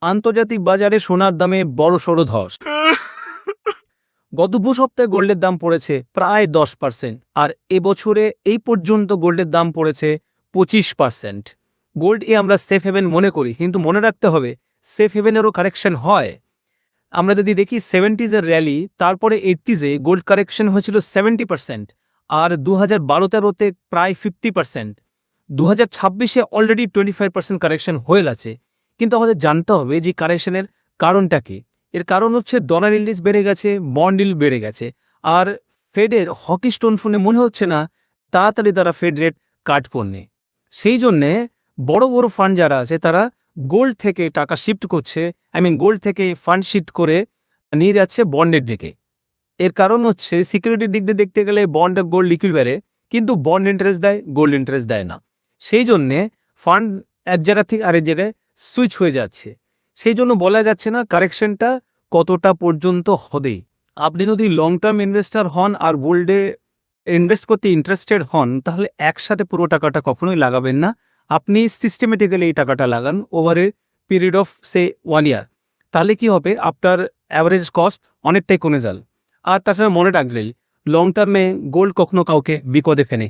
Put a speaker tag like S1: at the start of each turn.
S1: আন্তর্জাতিক বাজারে সোনার দামে বড়সড় ধস। গত 2 সপ্তাহে গোল্ডের দাম পড়েছে প্রায় 10%, আর এবছরে এই পর্যন্ত গোল্ডের দাম পড়েছে 25%। গোল্ড আমরা সেফ হেভেন মনে করি, কিন্তু মনে রাখতে হবে সেফ হেভেনেরও কারেকশন হয়। আমরা যদি দেখি 70s-এর র্যালি, তারপরে 80s-এ গোল্ড কারেকশন হয়েছিল 70%, আর 2012-13-তে প্রায় 50%। 2026-এ অলরেডি 25% কারেকশন হয়ে গেছে। কিন্তু আমাদের জানতে হবে যে কারেকশনের কারণটা কি। এর কারণ হচ্ছে ডলার ইন্ডেক্স বেড়ে গেছে, বন্ড ইল্ড বেড়ে গেছে, আর ফেডের হকি স্টোন শুনে মনে হচ্ছে না তাড়াতাড়ি তারা ফেড রেট কাট করবে। সেই জন্যে বড় বড় ফান্ড যারা আছে তারা গোল্ড থেকে টাকা শিফট করছে, গোল্ড থেকে ফান্ড শিফট করে নিয়ে যাচ্ছে বন্ডের দিকে। এর কারণ হচ্ছে সিকিউরিটির দিক দিয়ে দেখতে গেলে বন্ড আর গোল্ড লিকুইড বেড়ে, কিন্তু বন্ড ইন্টারেস্ট দেয়, গোল্ড ইন্টারেস্ট দেয় না। সেই জন্যে ফান্ড এক জায়গা থেকে আরেক জায়গায় সুইচ হয়ে যাচ্ছে। সেই জন্য বলা যাচ্ছে না কারেকশনটা কতটা পর্যন্ত হবে। আপনি যদি লং টার্ম ইনভেস্টার হন আর গোল্ডে ইনভেস্ট করতে ইন্টারেস্টেড হন, তাহলে একসাথে পুরো টাকাটা কখনোই লাগাবেন না। আপনি সিস্টেমেটিক্যালি এই টাকাটা লাগান ওভার এ পিরিয়ড অফ 1 ইয়ার। তাহলে কি হবে, আপনার অ্যাভারেজ কস্ট অনেকটাই কমে যাবে। আর তাছাড়া মনে রাখলেই লং টার্মে গোল্ড কখনো কাউকে বিপদে ফেলে